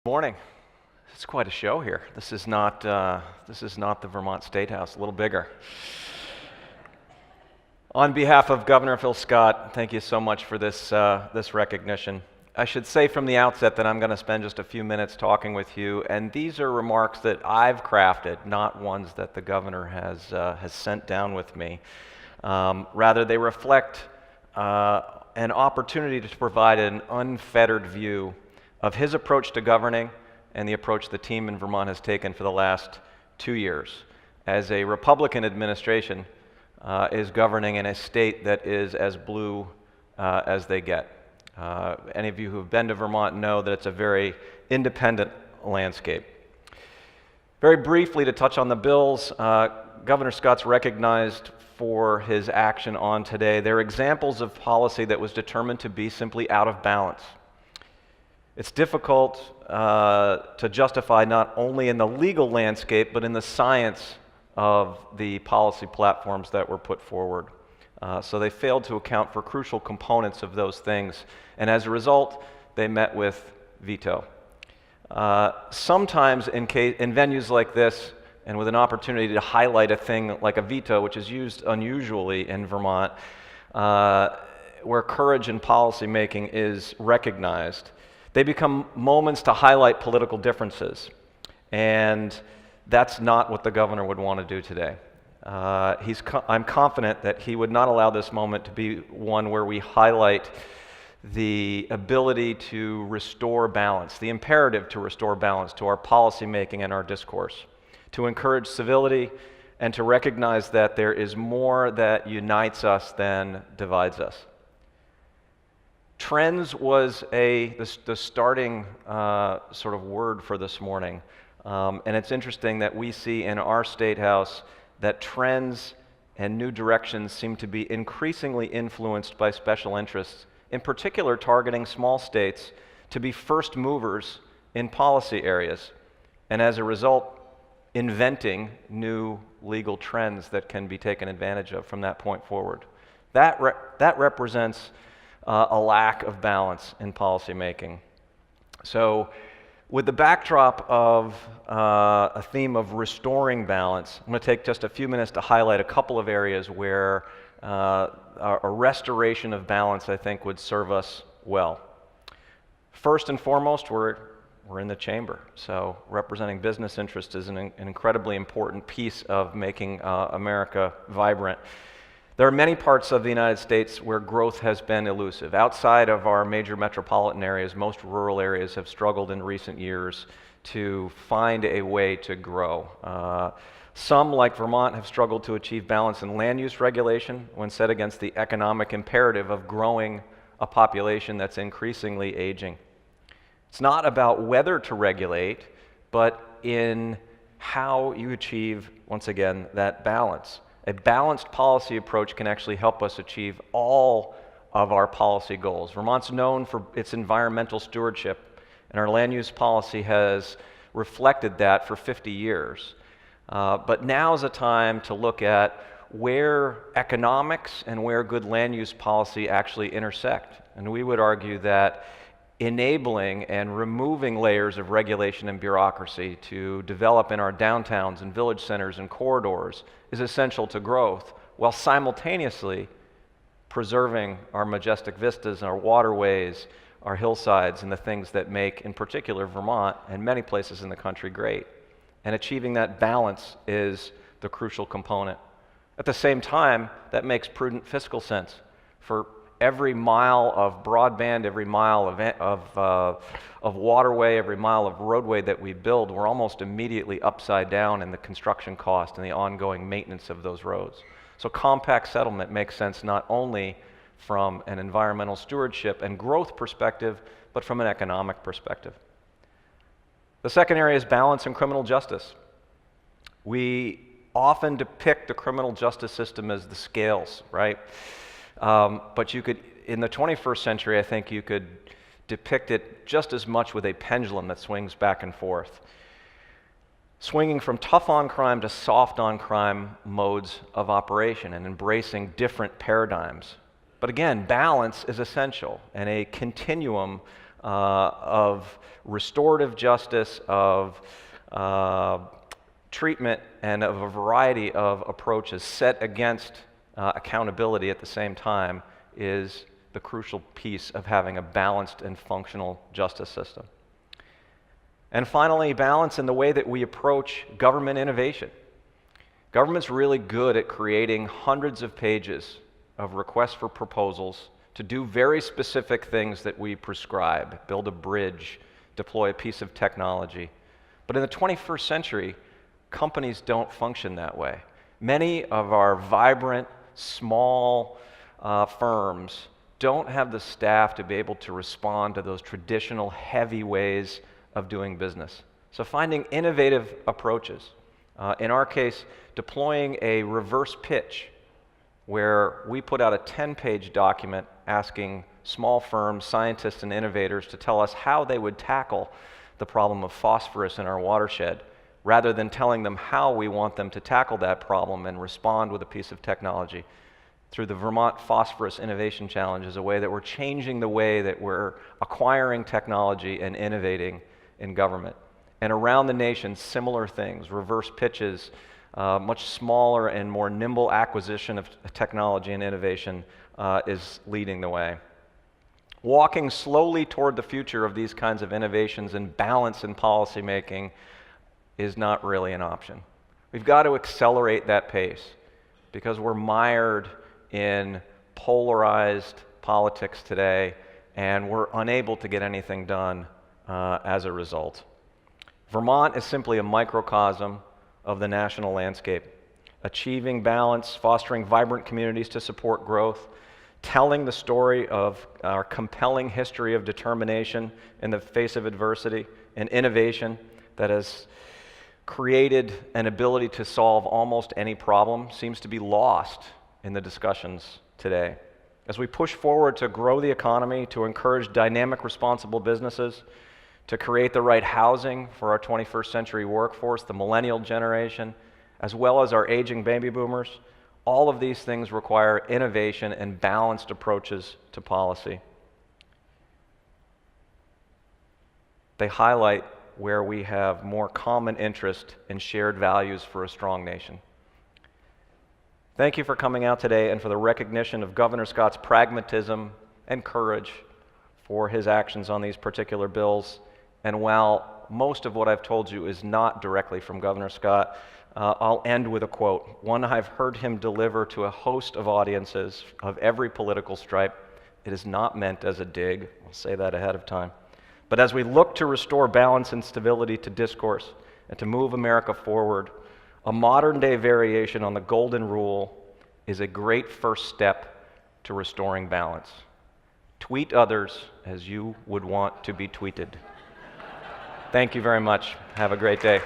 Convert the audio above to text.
Morning. It's quite a show here. This is not the Vermont State House. A little bigger. On behalf of Governor Phil Scott, thank you so much for this recognition. I should say from the outset that I'm going to spend just a few minutes talking with you, and these are remarks that I've crafted, not ones that the governor has sent down with me. Rather, they reflect an opportunity to provide an unfettered view of his approach to governing and the approach the team in Vermont has taken for the last 2 years as a Republican administration is governing in a state that is as blue as they get. Any of you who have been to Vermont know that it's a very independent landscape. Very briefly, to touch on the bills, Governor Scott's recognized for his action on today. They're examples of policy that was determined to be simply out of balance. It's difficult to justify not only in the legal landscape, but in the science of the policy platforms that were put forward. So they failed to account for crucial components of those things, and as a result, they met with veto. Sometimes in venues like this, and with an opportunity to highlight a thing like a veto, which is used unusually in Vermont, where courage in policy making is recognized, they become moments to highlight political differences, and that's not what the governor would want to do today. I'm confident that he would not allow this moment to be one where we highlight the ability to restore balance, the imperative to restore balance to our policy making and our discourse, to encourage civility, and to recognize that there is more that unites us than divides us. Trends was the starting sort of word for this morning. And it's interesting that we see in our State House that trends and new directions seem to be increasingly influenced by special interests, in particular targeting small states to be first movers in policy areas, and as a result, inventing new legal trends that can be taken advantage of from that point forward. That represents a lack of balance in policymaking. So with the backdrop of a theme of restoring balance, I'm going to take just a few minutes to highlight a couple of areas where a restoration of balance, I think, would serve us well. First and foremost, we're in the chamber, so representing business interests is an incredibly important piece of making America vibrant. There are many parts of the United States where growth has been elusive. Outside of our major metropolitan areas, most rural areas have struggled in recent years to find a way to grow. Some, like Vermont, have struggled to achieve balance in land use regulation when set against the economic imperative of growing a population that's increasingly aging. It's not about whether to regulate, but in how you achieve, once again, that balance. A balanced policy approach can actually help us achieve all of our policy goals. Vermont's known for its environmental stewardship, and our land use policy has reflected that for 50 years. But now's a time to look at where economics and where good land use policy actually intersect. And we would argue that enabling and removing layers of regulation and bureaucracy to develop in our downtowns and village centers and corridors is essential to growth, while simultaneously preserving our majestic vistas and our waterways, our hillsides, and the things that make, in particular, Vermont and many places in the country great. And achieving that balance is the crucial component. At the same time, that makes prudent fiscal sense. For every mile of broadband, every mile of waterway, every mile of roadway that we build, we're almost immediately upside down in the construction cost and the ongoing maintenance of those roads. So compact settlement makes sense not only from an environmental stewardship and growth perspective, but from an economic perspective. The second area is balance in criminal justice. We often depict the criminal justice system as the scales, right? But you could, in the 21st century, I think you could depict it just as much with a pendulum that swings back and forth, swinging from tough on crime to soft on crime modes of operation and embracing different paradigms. But again, balance is essential, and a continuum of restorative justice, of treatment, and of a variety of approaches set against accountability at the same time is the crucial piece of having a balanced and functional justice system. And finally, balance in the way that we approach government innovation. Government's really good at creating hundreds of pages of requests for proposals to do very specific things that we prescribe, build a bridge, deploy a piece of technology. But in the 21st century, companies don't function that way. Many of our vibrant, small firms don't have the staff to be able to respond to those traditional heavy ways of doing business. So finding innovative approaches. In our case, deploying a reverse pitch where we put out a 10-page document asking small firms, scientists, and innovators to tell us how they would tackle the problem of phosphorus in our watershed, rather than telling them how we want them to tackle that problem and respond with a piece of technology. Through the Vermont Phosphorus Innovation Challenge is a way that we're changing the way that we're acquiring technology and innovating in government. And around the nation, similar things, reverse pitches, much smaller and more nimble acquisition of technology and innovation is leading the way. Walking slowly toward the future of these kinds of innovations and balance in policymaking is not really an option. We've got to accelerate that pace because we're mired in polarized politics today, and we're unable to get anything done as a result. Vermont is simply a microcosm of the national landscape. Achieving balance, fostering vibrant communities to support growth, telling the story of our compelling history of determination in the face of adversity and innovation that has created an ability to solve almost any problem seems to be lost in the discussions today. As we push forward to grow the economy, to encourage dynamic, responsible businesses, to create the right housing for our 21st century workforce, the millennial generation, as well as our aging baby boomers, all of these things require innovation and balanced approaches to policy. They highlight where we have more common interest and shared values for a strong nation. Thank you for coming out today and for the recognition of Governor Scott's pragmatism and courage for his actions on these particular bills. And while most of what I've told you is not directly from Governor Scott, I'll end with a quote, one I've heard him deliver to a host of audiences of every political stripe. It is not meant as a dig, I'll say that ahead of time. But as we look to restore balance and stability to discourse and to move America forward, a modern-day variation on the Golden Rule is a great first step to restoring balance. Tweet others as you would want to be tweeted. Thank you very much. Have a great day.